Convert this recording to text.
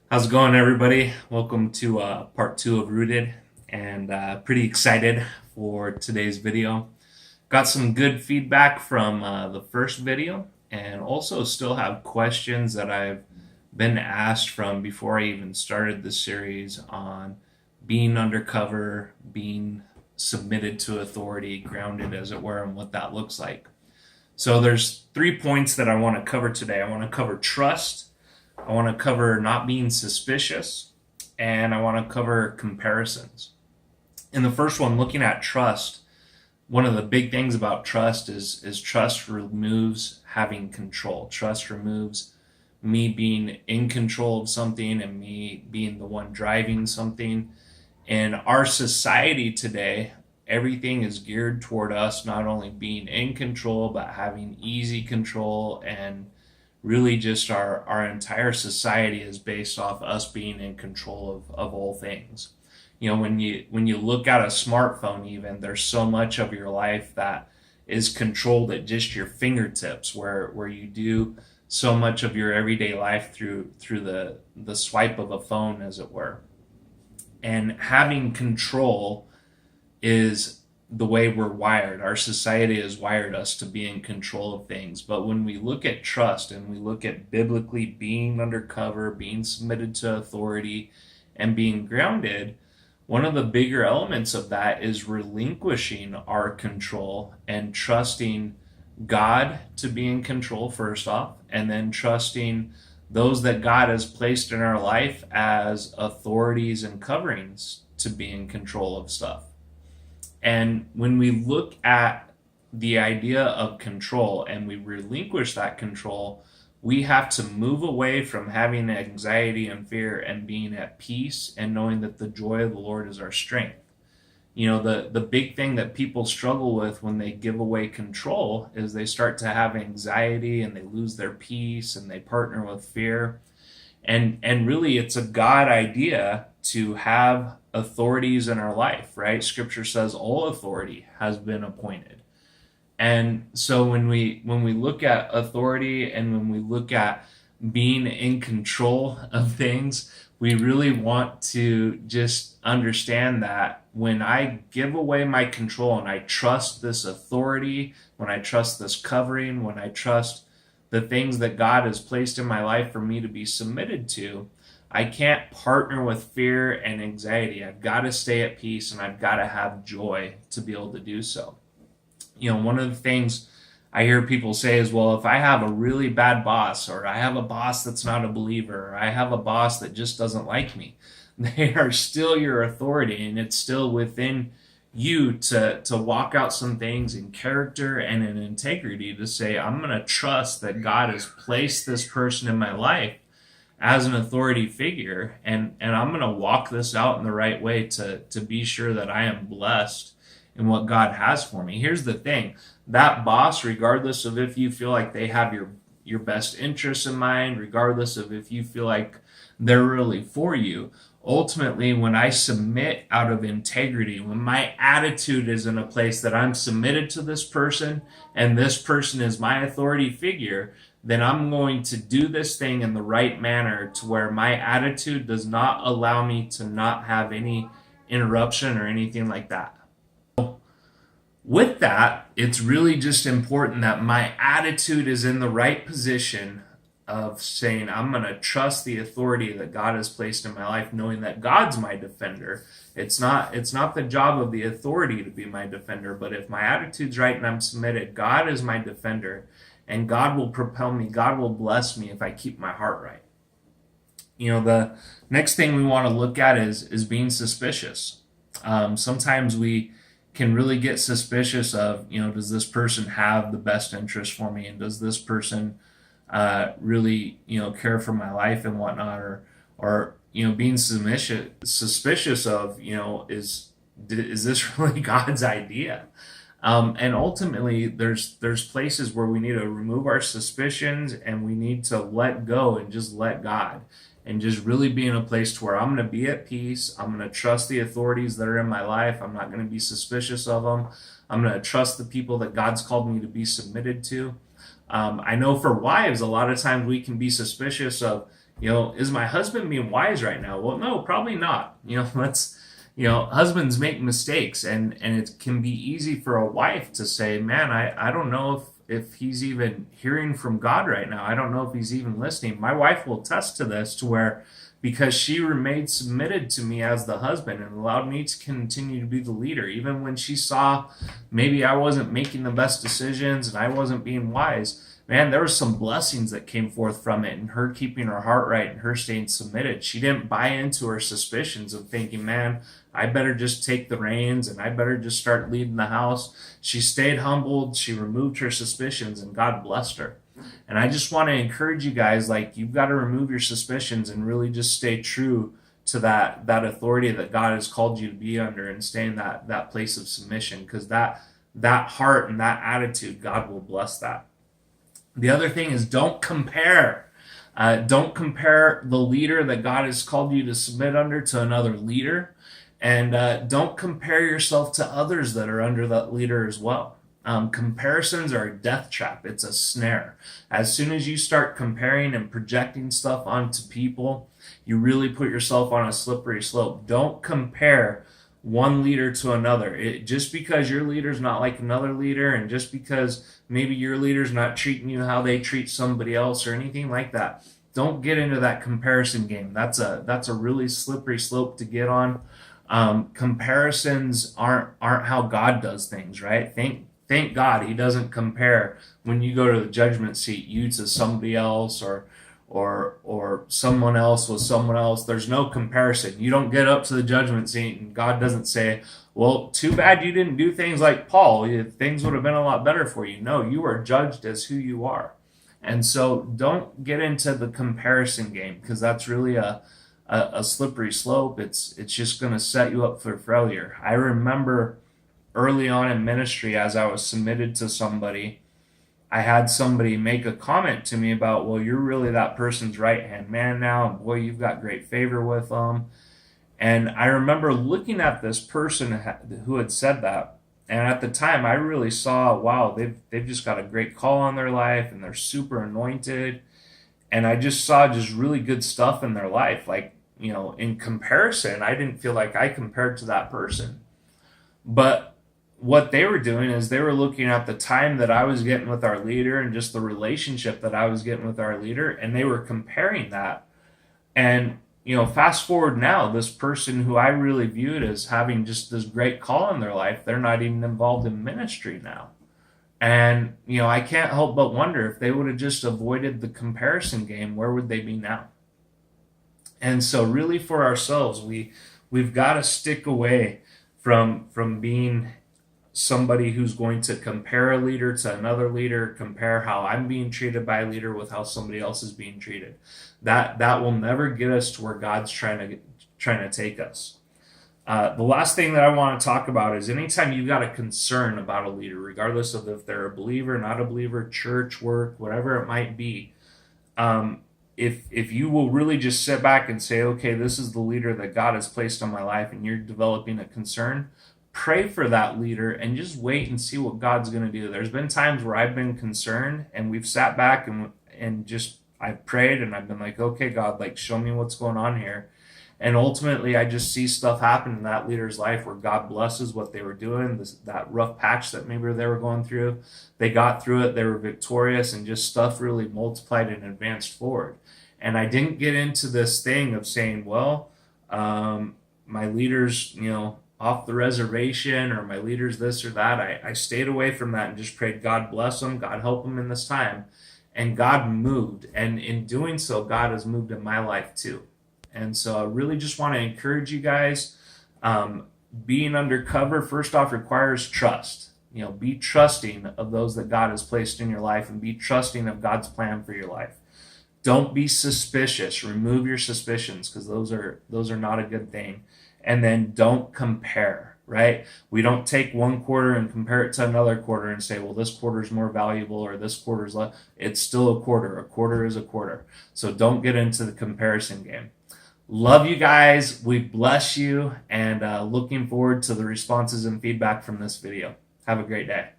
How's it going, everybody? Welcome to part two of Rooted, and pretty excited for today's video. Got some good feedback from the first video, and also still have questions that I've been asked from before I even started the series on being undercover, being submitted to authority, grounded as it were, and what that looks like. So there's 3 points that I want to cover today. I want to cover trust, I want to cover not being suspicious, and I want to cover comparisons. In the first one, looking at trust, one of the big things about trust is trust removes having control. Trust removes me being in control of something and me being the one driving something. In our society today, everything is geared toward us not only being in control, but having easy control. And really just our entire society is based off us being in control of all things. You know, when you look at a smartphone, even there's so much of your life that is controlled at just your fingertips, where you do so much of your everyday life through the swipe of a phone, as it were. And having control is the way we're wired. Our society has wired us to be in control of things. But when we look at trust and we look at biblically being undercover, being submitted to authority, and being grounded, one of the bigger elements of that is relinquishing our control and trusting God to be in control, first off, and then trusting those that God has placed in our life as authorities and coverings to be in control of stuff. And when we look at the idea of control and we relinquish that control, we have to move away from having anxiety and fear and being at peace and knowing that the joy of the Lord is our strength. You know, the big thing that people struggle with when they give away control is they start to have anxiety and they lose their peace and they partner with fear. And really, it's a God idea to have authorities in our life, right? Scripture says all authority has been appointed. And so when we look at authority and when we look at being in control of things, we really want to just understand that when I give away my control and I trust this authority, when I trust this covering, when I trust the things that God has placed in my life for me to be submitted to, I can't partner with fear and anxiety. I've got to stay at peace and I've got to have joy to be able to do so. You know, one of the things I hear people say is, well, if I have a really bad boss, or I have a boss that's not a believer, or I have a boss that just doesn't like me, they are still your authority, and it's still within you to walk out some things in character and in integrity to say, I'm going to trust that God has placed this person in my life as an authority figure, and I'm going to walk this out in the right way to be sure that I am blessed in what God has for me. Here's the thing, that boss, regardless of if you feel like they have your best interests in mind, regardless of if you feel like they're really for you, ultimately, when I submit out of integrity, when my attitude is in a place that I'm submitted to this person and this person is my authority figure, then I'm going to do this thing in the right manner to where my attitude does not allow me to not have any interruption or anything like that. With that, it's really just important that my attitude is in the right position of saying, I'm going to trust the authority that God has placed in my life, knowing that God's my defender. It's not the job of the authority to be my defender, but if my attitude's right and I'm submitted, God is my defender, and God will propel me. God will bless me if I keep my heart right. You know, the next thing we want to look at is being suspicious. Sometimes we can really get suspicious of, you know, does this person have the best interest for me, and does this person really, you know, care for my life and whatnot, or you know, being suspicious of, you know, is this really God's idea? And ultimately, there's places where we need to remove our suspicions and we need to let go and just let God, and just really be in a place to where I'm going to be at peace. I'm going to trust the authorities that are in my life. I'm not going to be suspicious of them. I'm going to trust the people that God's called me to be submitted to. I know for wives, a lot of times we can be suspicious of, Is my husband being wise right now? Well, no, probably not. Let's, husbands make mistakes, and it can be easy for a wife to say, man, I don't know if he's even hearing from God right now. I don't know if he's even listening. My wife will attest to this, to where, because she remained submitted to me as the husband and allowed me to continue to be the leader, even when she saw maybe I wasn't making the best decisions and I wasn't being wise. Man, there were some blessings that came forth from it, and her keeping her heart right and her staying submitted. She didn't buy into her suspicions of thinking, man, I better just take the reins and I better just start leading the house. She stayed humbled. She removed her suspicions, and God blessed her. And I just want to encourage you guys, like, you've got to remove your suspicions and really just stay true to that authority that God has called you to be under, and stay in that place of submission, because that heart and that attitude, God will bless that. The other thing is, don't compare. Don't compare the leader that God has called you to submit under to another leader. And don't compare yourself to others that are under that leader as well. Comparisons are a death trap. It's a snare. As soon as you start comparing and projecting stuff onto people, you really put yourself on a slippery slope. Don't compare one leader to another. Just because your leader's not like another leader, and just because maybe your leader's not treating you how they treat somebody else or anything like that, don't get into that comparison game. That's a really slippery slope to get on. Comparisons aren't how God does things, right? Thank God he doesn't compare, when you go to the judgment seat, you to somebody else, or someone else with someone else. There's no comparison. You don't get up to the judgment seat and God doesn't say, well, too bad you didn't do things like Paul. Things would have been a lot better for you. No, you are judged as who you are. And so don't get into the comparison game, because that's really a slippery slope. It's just going to set you up for failure. I remember early on in ministry, as I was submitted to somebody, I had somebody make a comment to me about, well, you're really that person's right-hand man now, and boy, you've got great favor with them. And I remember looking at this person who had said that, and at the time I really saw, wow, they've just got a great call on their life, and they're super anointed. And I just saw just really good stuff in their life. Like, in comparison, I didn't feel like I compared to that person. But what they were doing is they were looking at the time that I was getting with our leader and just the relationship that I was getting with our leader, and they were comparing that. And, fast forward now, this person who I really viewed as having just this great call in their life, they're not even involved in ministry now. And, I can't help but wonder, if they would have just avoided the comparison game, where would they be now? And so really, for ourselves, we've got to stick away from being somebody who's going to compare a leader to another leader, compare how I'm being treated by a leader with how somebody else is being treated. That will never get us to where God's trying to take us. The last thing that I want to talk about is, anytime you've got a concern about a leader, regardless of if they're a believer, not a believer, church, work, whatever it might be, if you will really just sit back and say, okay, this is the leader that God has placed on my life, and you're developing a concern, pray for that leader and just wait and see what God's going to do. There's been times where I've been concerned, and we've sat back and just, I've prayed, and I've been like, okay, God, like, show me what's going on here. And ultimately, I just see stuff happen in that leader's life where God blesses what they were doing, that rough patch that maybe they were going through. They got through it, they were victorious, and just stuff really multiplied and advanced forward. And I didn't get into this thing of saying, well, my leader's, off the reservation, or my leader's this or that. I stayed away from that and just prayed, God bless them, God help them in this time. And God moved. And in doing so, God has moved in my life too. And so I really just want to encourage you guys. Being undercover, first off, requires trust. Be trusting of those that God has placed in your life, and be trusting of God's plan for your life. Don't be suspicious. Remove your suspicions, because those are not a good thing. And then don't compare, right? We don't take one quarter and compare it to another quarter and say, well, this quarter is more valuable, or this quarter is less. It's still a quarter. A quarter is a quarter. So don't get into the comparison game. Love you guys. We bless you, and looking forward to the responses and feedback from this video. Have a great day.